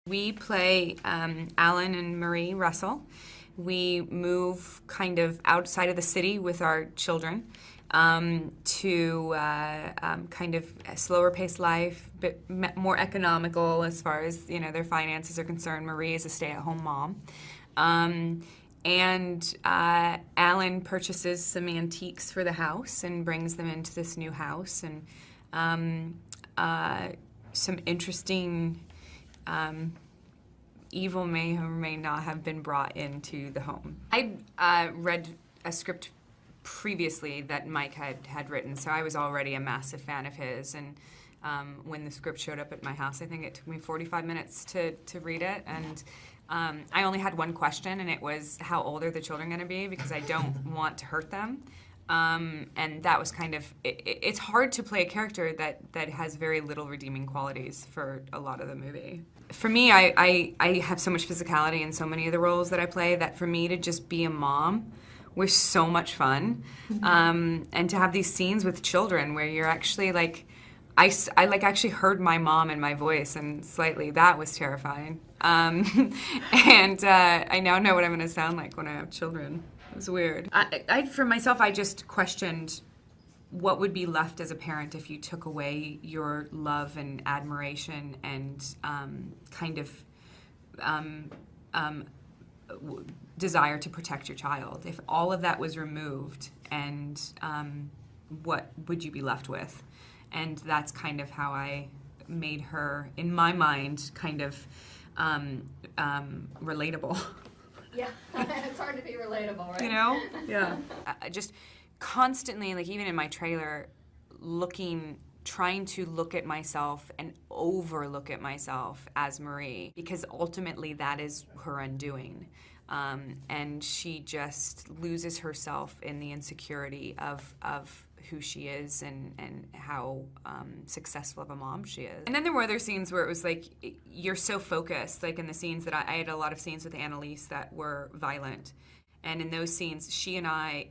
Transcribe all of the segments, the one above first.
We play Alan and Marie Russell. We move kind of outside of the city with our children to kind of a slower paced life, but more economical as far as their finances are concerned. Marie is a stay-at-home mom. And Alan purchases some antiques for the house and brings them into this new house, and some interesting evil may or may not have been brought into the home. I read a script previously that Mike had written, so I was already a massive fan of his. And when the script showed up at my house, I think it took me 45 minutes to read it. And I only had one question, and it was, how old are the children going to be? Because I don't want to hurt them. And that was kind of, it's hard to play a character that has very little redeeming qualities for a lot of the movie. For me, I have so much physicality in so many of the roles that I play that for me to just be a mom was so much fun. And to have these scenes with children where you're actually like, I actually heard my mom in my voice, and slightly that was terrifying. And I now know what I'm going to sound like when I have children. It was weird. For myself, I just questioned what would be left as a parent if you took away your love and admiration and kind of desire to protect your child. If all of that was removed, and what would you be left with? And that's kind of how I made her, in my mind, kind of relatable. Yeah, it's hard to be relatable, right? You know? Yeah. Just constantly, like even in my trailer, trying to look at myself and overlook at myself as Marie, because ultimately that is her undoing. And she just loses herself in the insecurity of who she is and how successful of a mom she is. And then there were other scenes where it was like, you're so focused, like in the scenes that I had a lot of scenes with Annalise that were violent. And in those scenes, she and I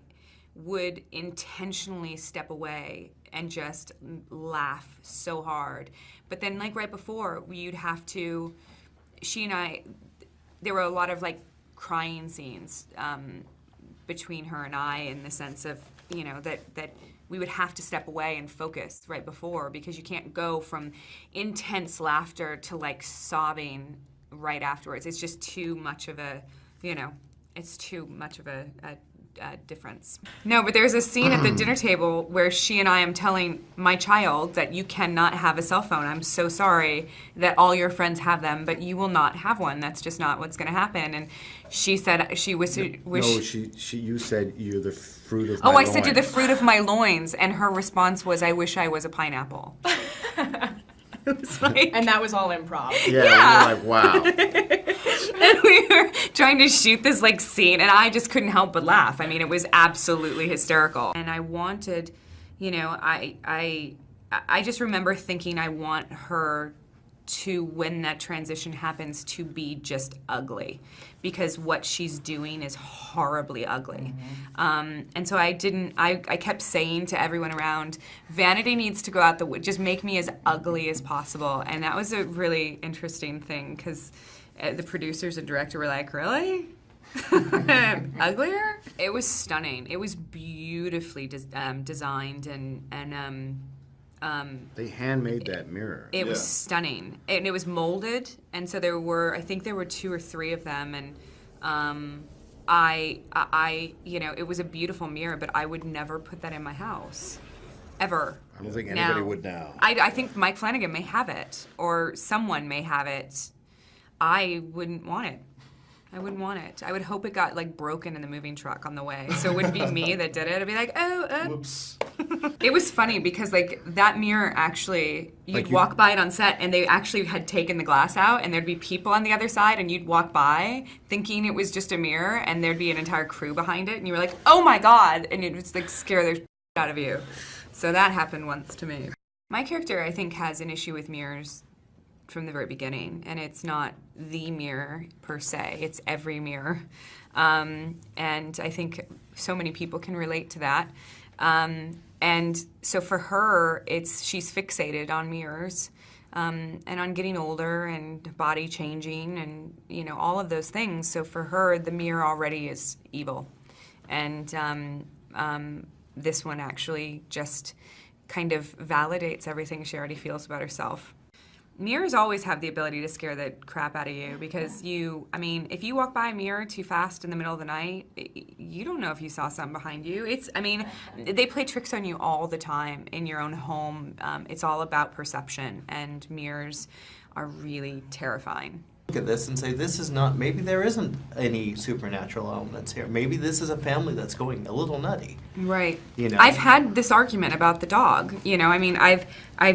would intentionally step away and just laugh so hard. But then like right before, you'd have to, she and I, there were a lot of like crying scenes between her and I, in the sense of, that we would have to step away and focus right before, because you can't go from intense laughter to like sobbing right afterwards. It's just too much of a, it's too much of a difference. No, but there's a scene at the dinner table where she and I am telling my child that you cannot have a cell phone. I'm so sorry that all your friends have them, but you will not have one. That's just not what's going to happen. And she said she was. You said you're the fruit of my loins. Oh, I said you're the fruit of my loins, and her response was, "I wish I was a pineapple." It was like, and that was all improv. Yeah. You're like, wow. And we were trying to shoot this like scene, and I just couldn't help but laugh. I mean, it was absolutely hysterical. And I wanted, I just remember thinking I want her to, when that transition happens, to be just ugly, because what she's doing is horribly ugly. Mm-hmm. And so I kept saying to everyone around, vanity needs to go out the window, just make me as ugly as possible. And that was a really interesting thing, because the producers and director were like, really? Uglier? It was stunning. It was beautifully designed, and they handmade that mirror. It was stunning, and it was molded, and so I think there were 2 or 3 of them, and it was a beautiful mirror, but I would never put that in my house, ever. I don't think anybody would now. I think Mike Flanagan may have it, or someone may have it. I wouldn't want it. I wouldn't want it. I would hope it got like broken in the moving truck on the way, so it wouldn't be me that did it. I'd be like, oh, oops. It was funny because like that mirror, actually, you'd walk by it on set, and they actually had taken the glass out, and there'd be people on the other side, and you'd walk by thinking it was just a mirror, and there'd be an entire crew behind it, and you were like, oh my God, and it would like scare the shit out of you. So that happened once to me. My character, I think, has an issue with mirrors from the very beginning, and it's not the mirror per se, it's every mirror. And I think so many people can relate to that. And so for her, she's fixated on mirrors. and on getting older and body changing and, you know, all of those things. So for her, the mirror already is evil. And this one actually just kind of validates everything she already feels about herself. Mirrors always have the ability to scare the crap out of you because I mean, if you walk by a mirror too fast in the middle of the night, you don't know if you saw something behind you. I mean, they play tricks on you all the time in your own home. It's all about perception, and mirrors are really terrifying. Look at this and say, this is not, maybe there isn't any supernatural elements here. Maybe this is a family that's going a little nutty. Right. You know? I've had this argument about the dog. You know, I mean, I've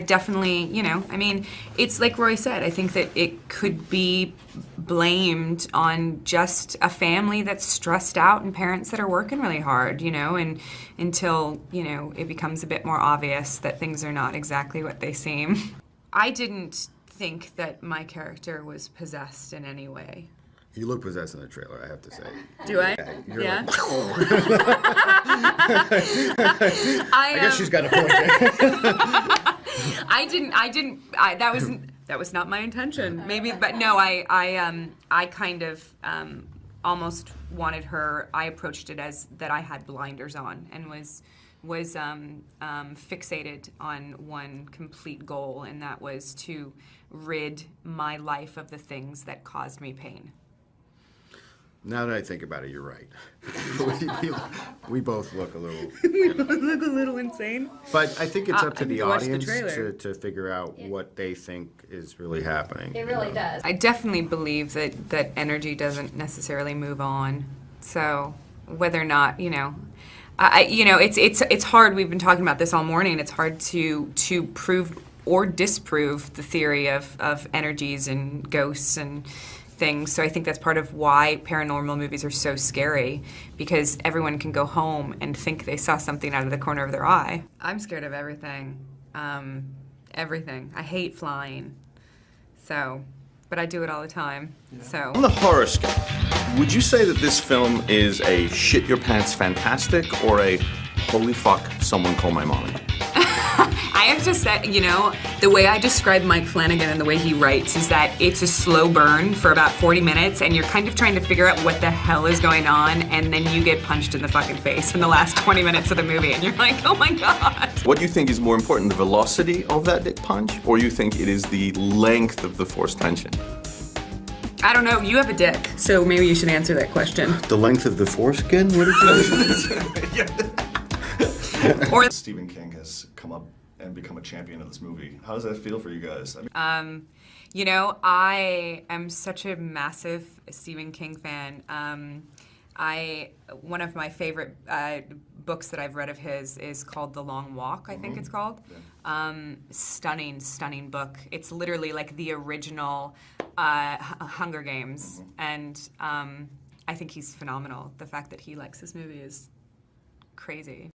definitely, you know, I mean, it's like Roy said, I think that it could be blamed on just a family that's stressed out and parents that are working really hard, you know, and until, you know, it becomes a bit more obvious that things are not exactly what they seem. I didn't think that my character was possessed in any way. You look possessed in the trailer, I have to say. Do I? Yeah. Like, I guess she's got a point there. That was not my intention. Maybe, but no, I kind of almost wanted her. I approached it as that I had blinders on and was fixated on one complete goal, and that was to rid my life of the things that caused me pain. Now that I think about it, you're right. we both look a little... Look a little insane. But I think it's up to I the need to watch the audience trailer. to figure out what they think is really happening. It really does. I definitely believe that energy doesn't necessarily move on. So whether or not, you know, you know, it's hard. We've been talking about this all morning. It's hard to prove or disprove the theory of energies and ghosts and things. So I think that's part of why paranormal movies are so scary, because everyone can go home and think they saw something out of the corner of their eye. I'm scared of everything. Everything. I hate flying. So, but I do it all the time. Yeah. So on the horror scale, would you say that this film is a shit your pants fantastic or a holy fuck someone call my mommy? I have to say, you know, the way I describe Mike Flanagan and the way he writes is that it's a slow burn for about 40 minutes and you're kind of trying to figure out what the hell is going on, and then you get punched in the fucking face in the last 20 minutes of the movie and you're like, oh my god. What do you think is more important, the velocity of that dick punch, or you think it is the length of the forced tension? I don't know, you have a dick, so maybe you should answer that question. The length of the foreskin? What did you Or Stephen King has come up and become a champion of this movie. How does that feel for you guys? you know, I am such a massive Stephen King fan. One of my favorite books that I've read of his is called The Long Walk, I think it's called. Yeah. Stunning book. It's literally like the original Hunger Games, and I think he's phenomenal. The fact that he likes this movie is crazy.